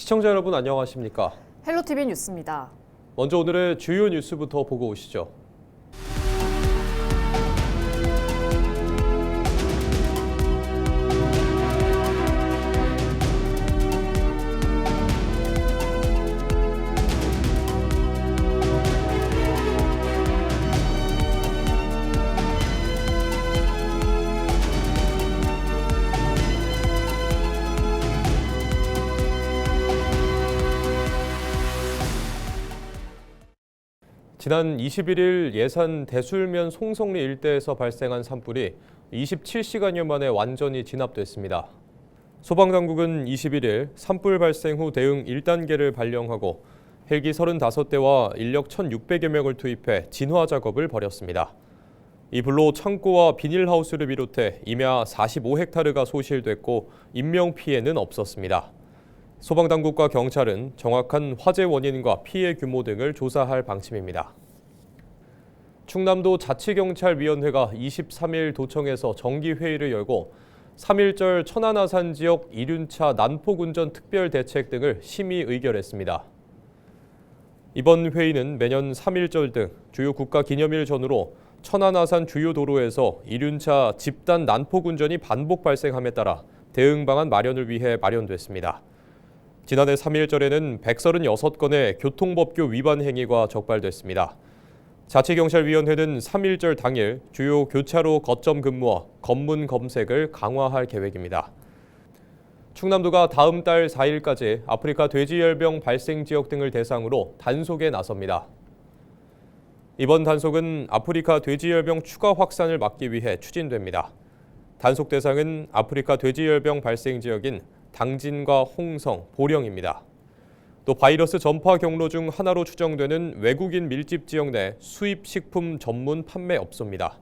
시청자 여러분 안녕하십니까? 헬로티비 뉴스입니다. 먼저 오늘의 주요 뉴스부터 보고 오시죠. 지난 21일 예산 대술면 송성리 일대에서 발생한 산불이 27시간여 만에 완전히 진압됐습니다. 소방당국은 21일 산불 발생 후 대응 1단계를 발령하고 헬기 35대와 인력 1,600여 명을 투입해 진화 작업을 벌였습니다. 이 불로 창고와 비닐하우스를 비롯해 임야 45헥타르가 소실됐고 인명 피해는 없었습니다. 소방당국과 경찰은 정확한 화재 원인과 피해 규모 등을 조사할 방침입니다. 충남도 자치경찰위원회가 23일 도청에서 정기회의를 열고 3.1절 천안아산 지역 이륜차 난폭운전 특별대책 등을 심의 의결했습니다. 이번 회의는 매년 3.1절 등 주요 국가기념일 전후로 천안아산 주요 도로에서 이륜차 집단 난폭운전이 반복 발생함에 따라 대응 방안 마련을 위해 마련됐습니다. 지난해 3.1절에는 136건의 교통법규 위반 행위가 적발됐습니다. 자치경찰위원회는 3.1절 당일 주요 교차로 거점 근무와 검문 검색을 강화할 계획입니다. 충남도가 다음 달 4일까지 아프리카 돼지열병 발생 지역 등을 대상으로 단속에 나섭니다. 이번 단속은 아프리카 돼지열병 추가 확산을 막기 위해 추진됩니다. 단속 대상은 아프리카 돼지열병 발생 지역인 당진과 홍성, 보령입니다. 또 바이러스 전파 경로 중 하나로 추정되는 외국인 밀집 지역 내 수입 식품 전문 판매업소입니다.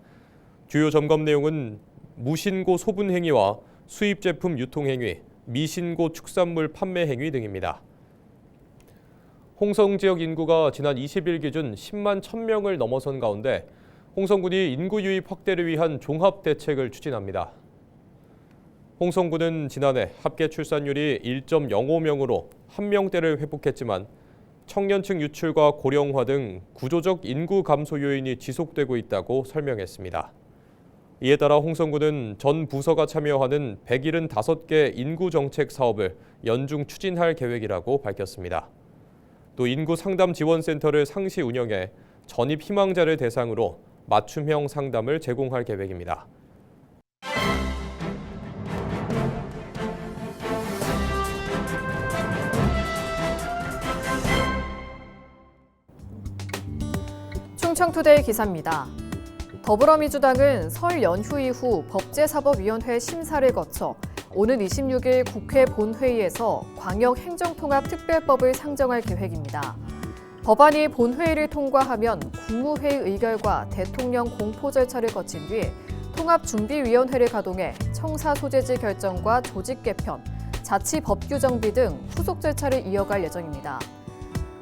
주요 점검 내용은 무신고 소분 행위와 수입 제품 유통 행위, 미신고 축산물 판매 행위 등입니다. 홍성 지역 인구가 지난 20일 기준 10만 1,000명을 넘어선 가운데 홍성군이 인구 유입 확대를 위한 종합 대책을 추진합니다. 홍성군은 지난해 합계 출산율이 1.05명으로 1명대를 회복했지만 청년층 유출과 고령화 등 구조적 인구 감소 요인이 지속되고 있다고 설명했습니다. 이에 따라 홍성군은 전 부서가 참여하는 175개 인구 정책 사업을 연중 추진할 계획이라고 밝혔습니다. 또 인구 상담 지원센터를 상시 운영해 전입 희망자를 대상으로 맞춤형 상담을 제공할 계획입니다. 충청투데이 기사입니다. 더불어민주당은 설 연휴 이후 법제사법위원회 심사를 거쳐 오는 26일 국회 본회의에서 광역행정통합특별법을 상정할 계획입니다. 법안이 본회의를 통과하면 국무회의 의결과 대통령 공포 절차를 거친 뒤 통합준비위원회를 가동해 청사 소재지 결정과 조직 개편, 자치 법규 정비 등 후속 절차를 이어갈 예정입니다.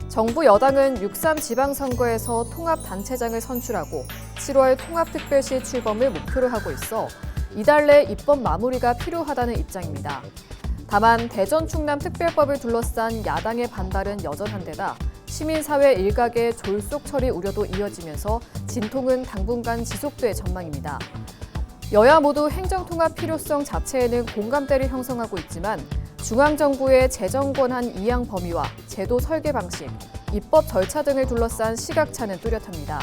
정부 여당은 6.3 지방선거에서 통합단체장을 선출하고 7월 통합특별시 출범을 목표로 하고 있어 이달 내 입법 마무리가 필요하다는 입장입니다. 다만 대전 충남 특별법을 둘러싼 야당의 반발은 여전한 데다 시민사회 일각의 졸속 처리 우려도 이어지면서 진통은 당분간 지속될 전망입니다. 여야 모두 행정통합 필요성 자체에는 공감대를 형성하고 있지만 중앙정부의 재정 권한 이양 범위와 제도 설계 방식, 입법 절차 등을 둘러싼 시각차는 뚜렷합니다.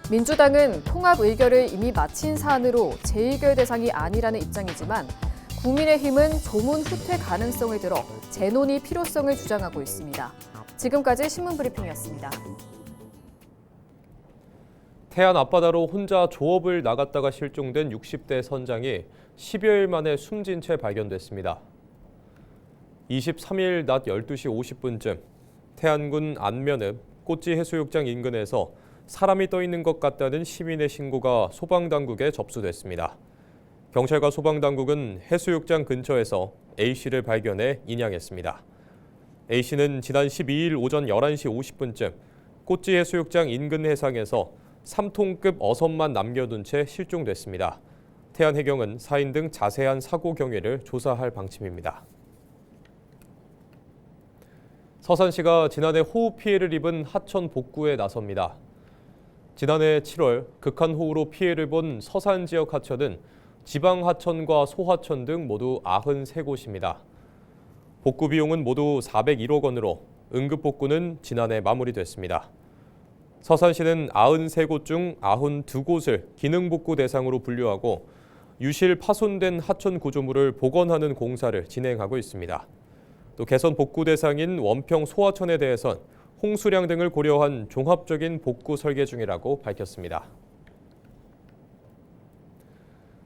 민주당은 통합 의결을 이미 마친 사안으로 재의결 대상이 아니라는 입장이지만 국민의힘은 조문 후퇴 가능성을 들어 재논의 필요성을 주장하고 있습니다. 지금까지 신문브리핑이었습니다. 태안 앞바다로 혼자 조업을 나갔다가 실종된 60대 선장이 10여일 만에 숨진 채 발견됐습니다. 23일 낮 12시 50분쯤 태안군 안면읍 꽃지 해수욕장 인근에서 사람이 떠 있는 것 같다는 시민의 신고가 소방당국에 접수됐습니다. 경찰과 소방당국은 해수욕장 근처에서 A씨를 발견해 인양했습니다. A씨는 지난 12일 오전 11시 50분쯤 꽃지 해수욕장 인근 해상에서 3톤급 어선만 남겨둔 채 실종됐습니다. 태안해경은 사인 등 자세한 사고 경위를 조사할 방침입니다. 서산시가 지난해 호우 피해를 입은 하천 복구에 나섭니다. 지난해 7월 극한호우로 피해를 본 서산 지역 하천은 지방 하천과 소하천 등 모두 93곳입니다. 복구 비용은 모두 401억 원으로 응급 복구는 지난해 마무리됐습니다. 서산시는 93곳 중 92곳을 기능복구 대상으로 분류하고 유실 파손된 하천 구조물을 복원하는 공사를 진행하고 있습니다. 또 개선 복구 대상인 원평 소하천에 대해선 홍수량 등을 고려한 종합적인 복구 설계 중이라고 밝혔습니다.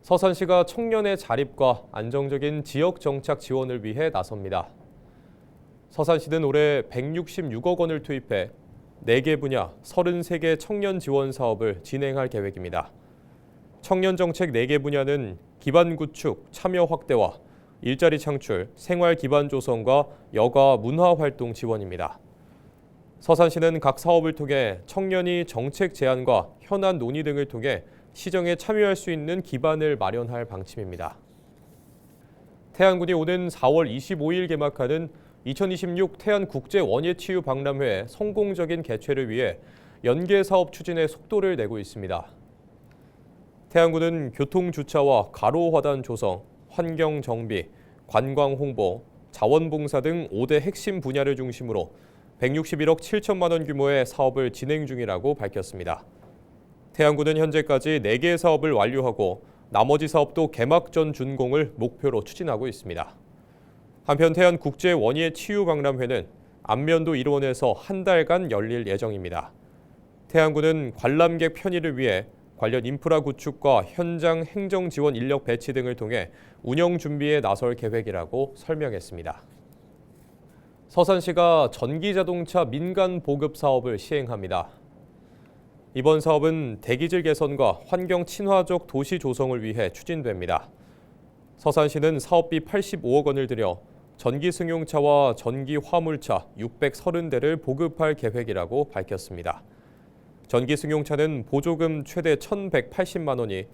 서산시가 청년의 자립과 안정적인 지역 정착 지원을 위해 나섭니다. 서산시는 올해 166억 원을 투입해 4개 분야 33개 청년 지원 사업을 진행할 계획입니다. 청년 정책 4개 분야는 기반 구축, 참여 확대와 일자리 창출, 생활 기반 조성과 여가 문화 활동 지원입니다. 서산시는 각 사업을 통해 청년이 정책 제안과 현안 논의 등을 통해 시정에 참여할 수 있는 기반을 마련할 방침입니다. 태안군이 오는 4월 25일 개막하는 2026 태안국제원예치유박람회 성공적인 개최를 위해 연계사업 추진에 속도를 내고 있습니다. 태안군은 교통주차와 가로화단 조성, 환경정비, 관광홍보, 자원봉사 등 5대 핵심 분야를 중심으로 161억 7천만 원 규모의 사업을 진행 중이라고 밝혔습니다. 태안군은 현재까지 4개 사업을 완료하고 나머지 사업도 개막 전 준공을 목표로 추진하고 있습니다. 한편 태안국제원예치유박람회는 안면도 1원에서 한 달간 열릴 예정입니다. 태안군은 관람객 편의를 위해 관련 인프라 구축과 현장 행정 지원 인력 배치 등을 통해 운영 준비에 나설 계획이라고 설명했습니다. 서산시가 전기자동차 민간 보급 사업을 시행합니다. 이번 사업은 대기질 개선과 환경 친화적 도시 조성을 위해 추진됩니다. 서산시는 사업비 85억 원을 들여 전기 승용차와 전기 화물차 630대를 보급할 계획이라고 밝혔습니다. 전기 승용차는 보조금 최대 1,180만 원이,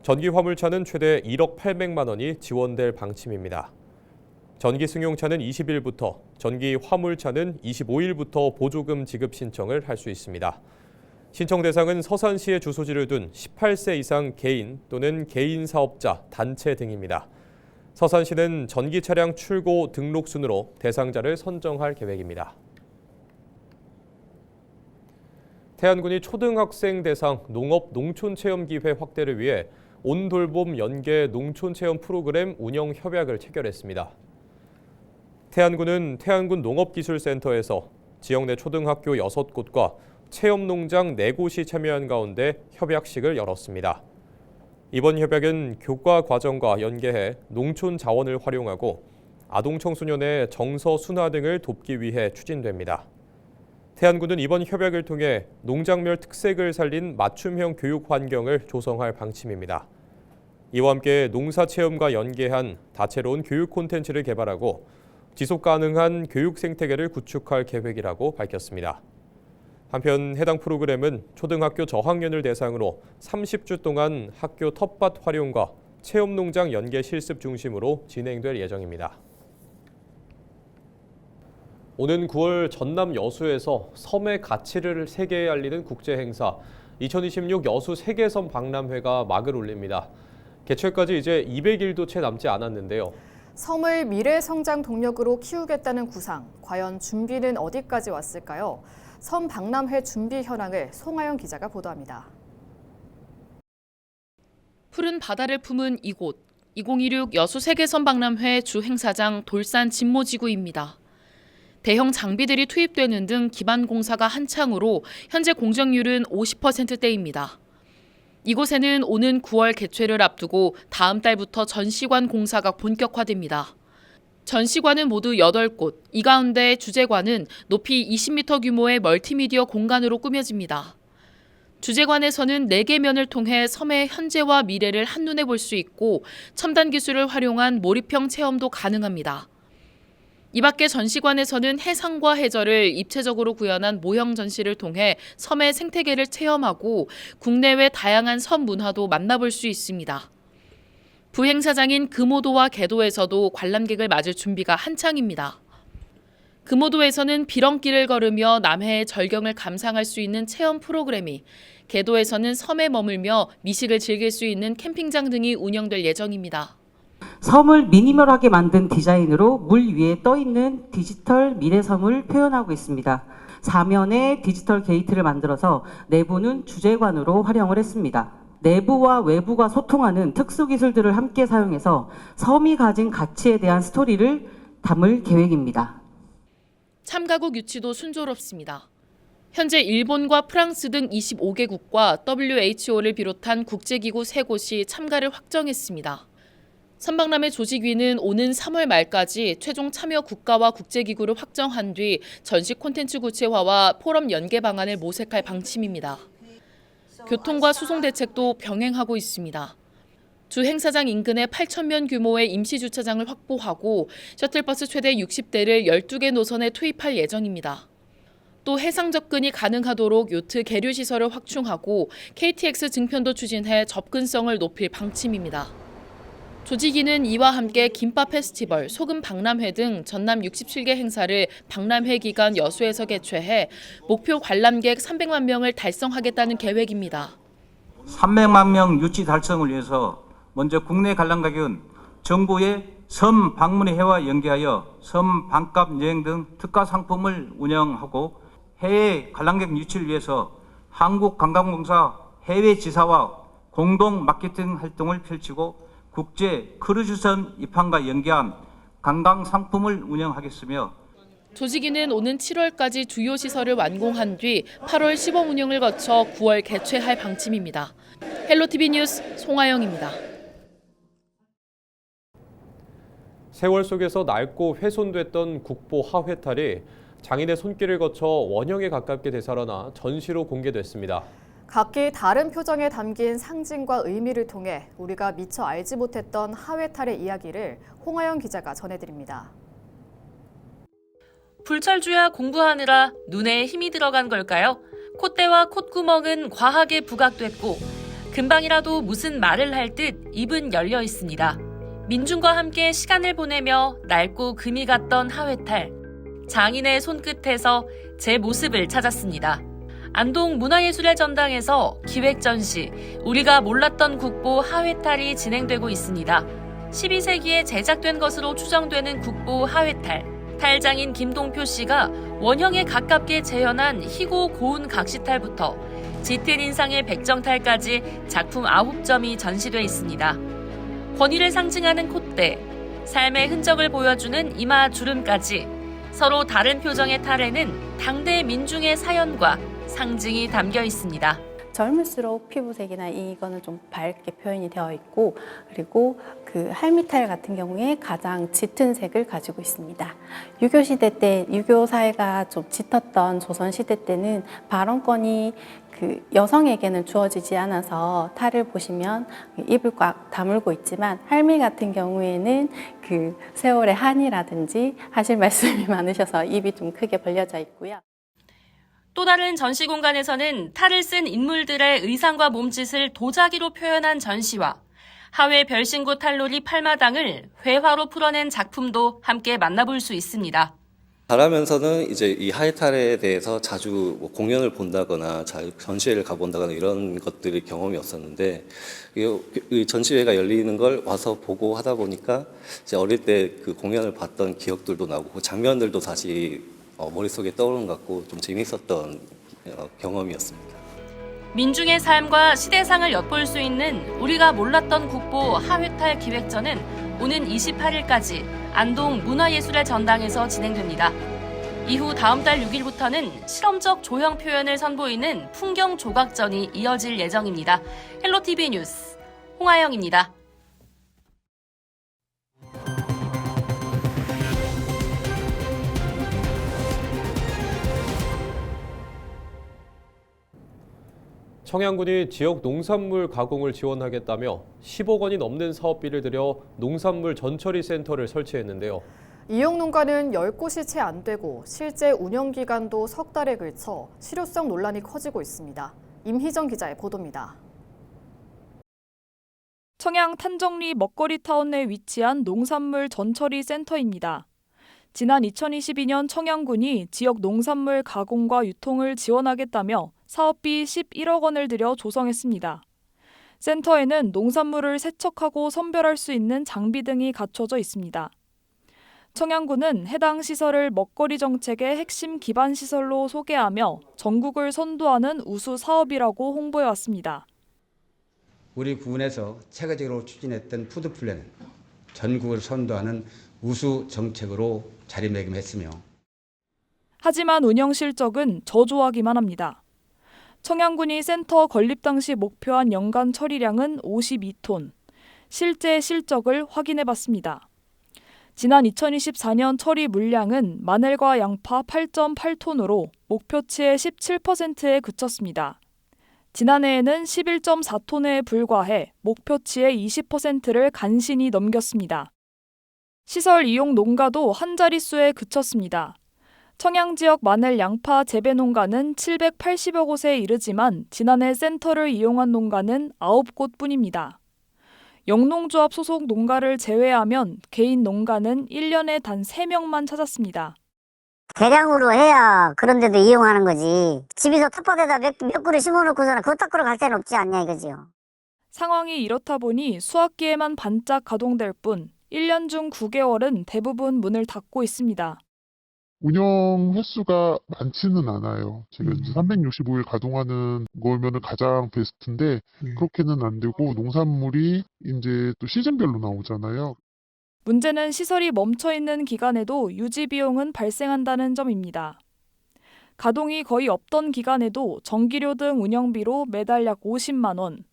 전기 화물차는 최대 1억 800만 원이 지원될 방침입니다. 전기 승용차는 20일부터, 전기 화물차는 25일부터 보조금 지급 신청을 할 수 있습니다. 신청 대상은 서산시에 주소지를 둔 18세 이상 개인 또는 개인 사업자, 단체 등입니다. 서산시는 전기 차량 출고 등록 순으로 대상자를 선정할 계획입니다. 태안군이 초등학생 대상 농업 농촌체험기회 확대를 위해 온돌봄 연계 농촌체험 프로그램 운영 협약을 체결했습니다. 태안군은 태안군 농업기술센터에서 지역 내 초등학교 6곳과 체험농장 4곳이 참여한 가운데 협약식을 열었습니다. 이번 협약은 교과 과정과 연계해 농촌 자원을 활용하고 아동 청소년의 정서 순화 등을 돕기 위해 추진됩니다. 태안군은 이번 협약을 통해 농작물 특색을 살린 맞춤형 교육 환경을 조성할 방침입니다. 이와 함께 농사 체험과 연계한 다채로운 교육 콘텐츠를 개발하고 지속 가능한 교육 생태계를 구축할 계획이라고 밝혔습니다. 한편 해당 프로그램은 초등학교 저학년을 대상으로 30주 동안 학교 텃밭 활용과 체험농장 연계 실습 중심으로 진행될 예정입니다. 오는 9월 전남 여수에서 섬의 가치를 세계에 알리는 국제행사 2026 여수 세계섬 박람회가 막을 올립니다. 개최까지 이제 200일도 채 남지 않았는데요. 섬을 미래 성장 동력으로 키우겠다는 구상, 과연 준비는 어디까지 왔을까요? 섬 박람회 준비 현황을 송하영 기자가 보도합니다. 푸른 바다를 품은 이곳, 2026 여수 세계섬 박람회 주 행사장 돌산 진모지구입니다. 대형 장비들이 투입되는 등 기반 공사가 한창으로 현재 공정률은 50%대입니다. 이곳에는 오는 9월 개최를 앞두고 다음 달부터 전시관 공사가 본격화됩니다. 전시관은 모두 8곳, 이 가운데 주제관은 높이 20m 규모의 멀티미디어 공간으로 꾸며집니다. 주제관에서는 4개 면을 통해 섬의 현재와 미래를 한눈에 볼 수 있고 첨단 기술을 활용한 몰입형 체험도 가능합니다. 이 밖에 전시관에서는 해상과 해저를 입체적으로 구현한 모형 전시를 통해 섬의 생태계를 체험하고 국내외 다양한 섬 문화도 만나볼 수 있습니다. 부행사장인 금오도와 개도에서도 관람객을 맞을 준비가 한창입니다. 금오도에서는 비렁길을 걸으며 남해의 절경을 감상할 수 있는 체험 프로그램이, 계도에서는 섬에 머물며 미식을 즐길 수 있는 캠핑장 등이 운영될 예정입니다. 섬을 미니멀하게 만든 디자인으로 물 위에 떠있는 디지털 미래섬을 표현하고 있습니다. 사면에 디지털 게이트를 만들어서 내부는 주제관으로 활용을 했습니다. 내부와 외부가 소통하는 특수기술들을 함께 사용해서 섬이 가진 가치에 대한 스토리를 담을 계획입니다. 참가국 유치도 순조롭습니다. 현재 일본과 프랑스 등 25개국과 WHO를 비롯한 국제기구 3곳이 참가를 확정했습니다. 선박람회 조직위는 오는 3월 말까지 최종 참여 국가와 국제기구를 확정한 뒤 전시 콘텐츠 구체화와 포럼 연계 방안을 모색할 방침입니다. 교통과 수송 대책도 병행하고 있습니다. 주 행사장 인근에 8,000면 규모의 임시주차장을 확보하고 셔틀버스 최대 60대를 12개 노선에 투입할 예정입니다. 또 해상 접근이 가능하도록 요트 계류 시설을 확충하고 KTX 증편도 추진해 접근성을 높일 방침입니다. 조직위는 이와 함께 김밥 페스티벌, 소금 박람회 등 전남 67개 행사를 박람회 기간 여수에서 개최해 목표 관람객 300만 명을 달성하겠다는 계획입니다. 300만 명 유치 달성을 위해서 먼저 국내 관람객은 정부의 섬 방문회와 연계하여 섬 반값 여행 등 특가 상품을 운영하고, 해외 관람객 유치를 위해서 한국관광공사 해외지사와 공동 마케팅 활동을 펼치고 국제 크루즈선 입항과 연계한 관광 상품을 운영하겠으며, 조직위는 오는 7월까지 주요 시설을 완공한 뒤 8월 시범 운영을 거쳐 9월 개최할 방침입니다. 헬로티비 뉴스 송하영입니다. 세월 속에서 낡고 훼손됐던 국보 하회탈이 장인의 손길을 거쳐 원형에 가깝게 되살아나 전시로 공개됐습니다. 각기 다른 표정에 담긴 상징과 의미를 통해 우리가 미처 알지 못했던 하회탈의 이야기를 홍하영 기자가 전해드립니다. 불철주야 공부하느라 눈에 힘이 들어간 걸까요? 콧대와 콧구멍은 과하게 부각됐고 금방이라도 무슨 말을 할 듯 입은 열려 있습니다. 민중과 함께 시간을 보내며 낡고 금이 갔던 하회탈. 장인의 손끝에서 제 모습을 찾았습니다. 안동 문화예술의 전당에서 기획전시 우리가 몰랐던 국보 하회탈이 진행되고 있습니다. 12세기에 제작된 것으로 추정되는 국보 하회탈. 탈장인 김동표 씨가 원형에 가깝게 재현한 희고 고운 각시탈부터 짙은 인상의 백정탈까지 작품 9점이 전시돼 있습니다. 권위를 상징하는 콧대, 삶의 흔적을 보여주는 이마 주름까지 서로 다른 표정의 탈에는 당대 민중의 사연과 상징이 담겨 있습니다. 젊을수록 피부색이나 이거는 좀 밝게 표현이 되어 있고, 그리고 그 할미탈 같은 경우에 가장 짙은 색을 가지고 있습니다. 유교 시대 때, 유교 사회가 좀 짙었던 조선 시대 때는 발언권이 그 여성에게는 주어지지 않아서 탈을 보시면 입을 꽉 다물고 있지만, 할미 같은 경우에는 그 세월의 한이라든지 하실 말씀이 많으셔서 입이 좀 크게 벌려져 있고요. 또 다른 전시 공간에서는 탈을 쓴 인물들의 의상과 몸짓을 도자기로 표현한 전시와 하회 별신구 탈놀이 팔마당을 회화로 풀어낸 작품도 함께 만나볼 수 있습니다. 잘하면서는 이제 이 하회탈에 대해서 자주 뭐 공연을 본다거나 전시회를 가본다거나 이런 것들이 경험이 없었는데, 이 전시회가 열리는 걸 와서 보고 하다 보니까 이제 어릴 때 그 공연을 봤던 기억들도 나고 그 장면들도 다시 머릿속에 떠오르는 것 같고 좀 재미있었던 경험이었습니다. 민중의 삶과 시대상을 엿볼 수 있는 우리가 몰랐던 국보 하회탈 기획전은 오는 28일까지 안동 문화예술의 전당에서 진행됩니다. 이후 다음 달 6일부터는 실험적 조형 표현을 선보이는 풍경 조각전이 이어질 예정입니다. 헬로티비 뉴스 홍하영입니다. 청양군이 지역 농산물 가공을 지원하겠다며 10억 원이 넘는 사업비를 들여 농산물 전처리 센터를 설치했는데요. 이용 농가는 10곳이 채 안 되고 실제 운영 기간도 석 달에 걸쳐 실효성 논란이 커지고 있습니다. 임희정 기자의 보도입니다. 청양 탄정리 먹거리 타운 내 위치한 농산물 전처리 센터입니다. 지난 2022년 청양군이 지역 농산물 가공과 유통을 지원하겠다며 사업비 11억 원을 들여 조성했습니다. 센터에는 농산물을 세척하고 선별할 수 있는 장비 등이 갖춰져 있습니다. 청양군은 해당 시설을 먹거리 정책의 핵심 기반 시설로 소개하며 전국을 선도하는 우수 사업이라고 홍보해왔습니다. 우리 부문에서 체계적으로 추진했던 푸드플랜은 전국을 선도하는 우수 정책으로 자리매김했으며 하지만 운영 실적은 저조하기만 합니다. 청양군이 센터 건립 당시 목표한 연간 처리량은 52톤, 실제 실적을 확인해봤습니다. 지난 2024년 처리 물량은 마늘과 양파 8.8톤으로 목표치의 17%에 그쳤습니다. 지난해에는 11.4톤에 불과해 목표치의 20%를 간신히 넘겼습니다. 시설 이용 농가도 한 자릿수에 그쳤습니다. 청양 지역 마늘 양파 재배 농가는 780여 곳에 이르지만 지난해 센터를 이용한 농가는 9곳뿐입니다. 영농조합 소속 농가를 제외하면 개인 농가는 1년에 단 3명만 찾았습니다. 대량으로 해야 그런 데도 이용하는 거지. 집에서 텃밭에다 몇 그루 심어놓고서는 그거 닦으러 갈 데는 없지 않냐 이거지요. 상황이 이렇다 보니 수학기에만 반짝 가동될 뿐 1년 중 9개월은 대부분 문을 닫고 있습니다. 운영 횟수가 많지는 않아요. 지금 365일 가동하는 거면은 가장 베스트인데 그렇게는 안 되고 농산물이 이제 또 시즌별로 나오잖아요. 문제는 시설이 멈춰 있는 기간에도 유지 비용은 발생한다는 점입니다. 가동이 거의 없던 기간에도 전기료 등 운영비로 매달 약 50만 원,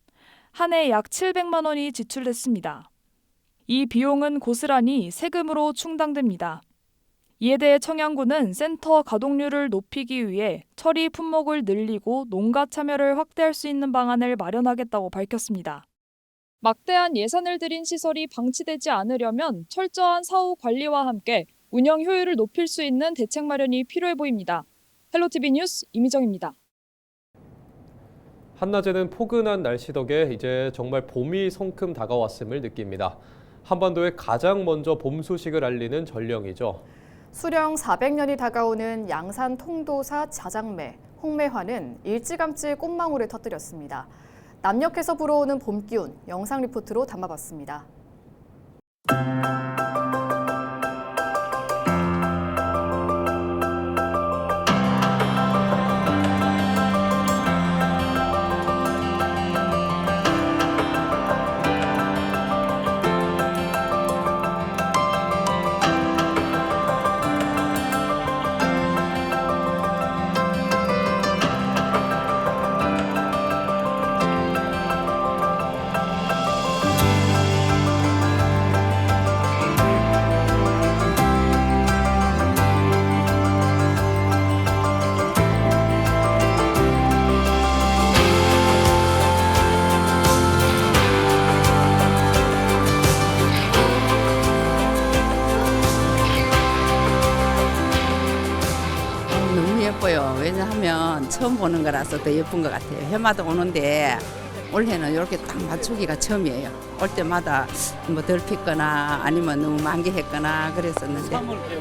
한 해 약 700만 원이 지출됐습니다. 이 비용은 고스란히 세금으로 충당됩니다. 이에 대해 청양군은 센터 가동률을 높이기 위해 처리 품목을 늘리고 농가 참여를 확대할 수 있는 방안을 마련하겠다고 밝혔습니다. 막대한 예산을 들인 시설이 방치되지 않으려면 철저한 사후 관리와 함께 운영 효율을 높일 수 있는 대책 마련이 필요해 보입니다. 헬로티비 뉴스 이미정입니다. 한낮에는 포근한 날씨 덕에 이제 정말 봄이 성큼 다가왔음을 느낍니다. 한반도에 가장 먼저 봄 소식을 알리는 전령이죠. 수령 400년이 다가오는 양산 통도사 자장매, 홍매화는 일찌감치 꽃망울을 터뜨렸습니다. 남녘에서 불어오는 봄 기운, 영상 리포트로 담아봤습니다. 왜냐하면 처음 보는 거라서 더 예쁜 것 같아요. 해마다 오는데 올해는 이렇게 딱 맞추기가 처음이에요. 올 때마다 뭐 덜 폈거나 아니면 너무 만개했거나 그랬었는데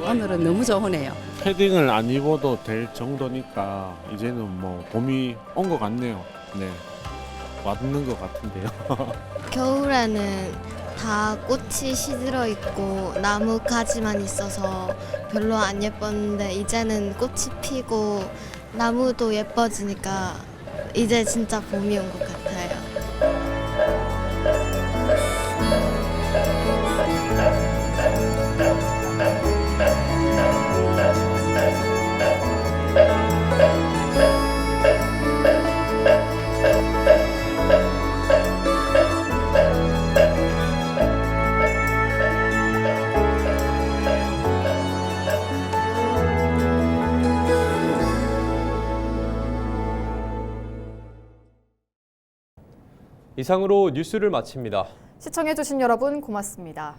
오늘은 너무 좋으네요. 패딩을 안 입어도 될 정도니까 이제는 뭐 봄이 온 것 같네요. 네, 왔는 것 같은데요. 겨울에는 다 꽃이 시들어 있고 나무 가지만 있어서 별로 안 예뻤는데 이제는 꽃이 피고 나무도 예뻐지니까 이제 진짜 봄이 온 것 같아요. 이상으로 뉴스를 마칩니다. 시청해주신 여러분 고맙습니다.